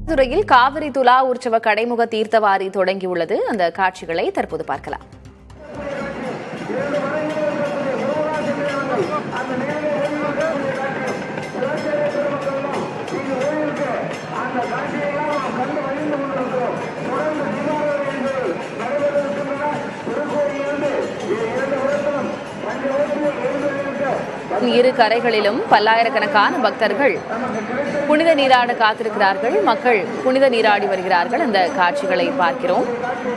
துறையில் காவிரி துலா உற்சவ கடைமுக தீர்த்தவாரி தொடங்கியுள்ளது. அந்த காட்சிகளை தற்போது பார்க்கலாம். இரு கரைகளிலும் பல்லாயிரக்கணக்கான பக்தர்கள் புனித நீராட காத்திருக்கிறார்கள். மக்கள் புனித நீராடி வருகிறார்கள். அந்த காட்சிகளை பார்க்கிறோம்.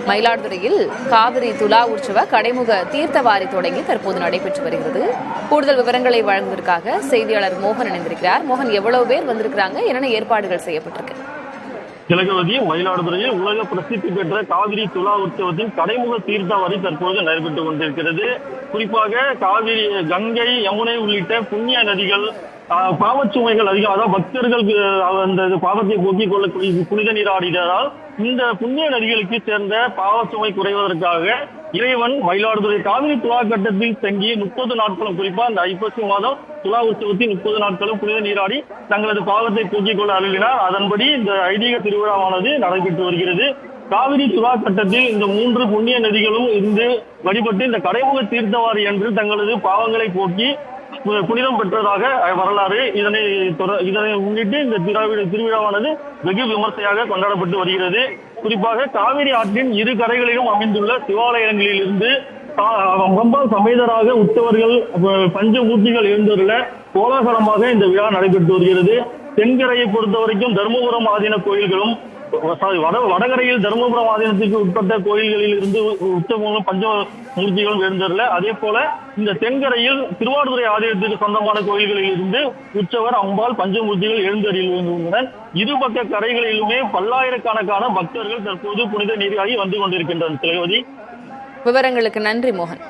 மயிலாடுதுறையில் காவிரி துலா உற்சவ கடைமுக தீர்த்தவாரி தொடங்கி தற்போது நடைபெற்று வருகிறது. கூடுதல் விவரங்களை வழங்குவதற்காக செய்தியாளர் மோகன் இணைந்திருக்கிறார். மோகன், எவ்வளவு பேர் வந்திருக்கிறாங்க? என்னென்ன ஏற்பாடுகள் செய்யப்பட்டிருக்கு? திலகவதி, மயிலாடுதுறையில் உலக பிரசித்தி பெற்ற காவிரி துலா உற்சவத்தின் கடைமுக தீர்த்தவாரி தற்போது நடைபெற்றுக் கொண்டிருக்கிறது. குறிப்பாக காவிரி, கங்கை, யமுனை உள்ளிட்ட புண்ணிய நதிகள் பாவச்சுமைகள் அதிகம், அதாவது பக்தர்கள் அந்த பாவத்தை போக்கிக் கொள்ள புனித நீராடினால் இந்த புண்ணிய நதிகளுக்கு சேர்ந்த பாவச்சுமை குறைவதற்காக இறைவன் மயிலாடுதுறை காவிரி துலா கட்டத்தில் தங்கி 30 நாட்களும், குறிப்பா இந்த ஐப்பசி மாதம் துலா உற்சவத்தில் 30 நாட்களும் புனித நீராடி தங்களது பாவத்தை போக்கிக் கொள்ள அருளினார். அதன்படி இந்த ஐதீக திருவிழாவானது நடைபெற்று வருகிறது. காவிரி துலா கட்டத்தில் இந்த 3 புண்ணிய நதிகளும் இருந்து வழிபட்டு இந்த கடைமுக தீர்த்தவாரி என்று தங்களது பாவங்களை போக்கி புனிதம் பெற்றதாக வரலாறு. இதனை முன்னிட்டு இந்த திருவிழாவானது வெகு விமர்சையாக கொண்டாடப்பட்டு வருகிறது. குறிப்பாக காவிரி ஆற்றின் இரு கரைகளிலும் அமைந்துள்ள சிவாலயங்களில் இருந்து அம்பாள் சமேதராக உற்சவர்கள் பஞ்சமூர்த்திகள் எழுந்துள்ள கோலாகலமாக இந்த விழா நடைபெற்று வருகிறது. தென்கரையை பொறுத்த வரைக்கும் தர்மபுரம் ஆதீன கோயில்களும், வடகரையில் தர்மபுரம் ஆதீனத்திற்கு உட்பட்ட கோயில்களில் இருந்து உற்சவங்களும் பஞ்சமூர்த்திகளும் எழுந்தருள, அதே போல இந்த தென்கரையில் திருவாரூரை ஆதீனத்திற்கு சொந்தமான கோயில்களில் இருந்து உற்சவர், அம்பாள், பஞ்சமூர்த்திகள் எழுந்தருளினர். இருபக்க கரைகளிலுமே பல்லாயிரக்கணக்கான பக்தர்கள் தற்போது புனித நீராடி வந்து கொண்டிருக்கின்றனர். திலகவதி, விவரங்களுக்கு நன்றி மோகன்.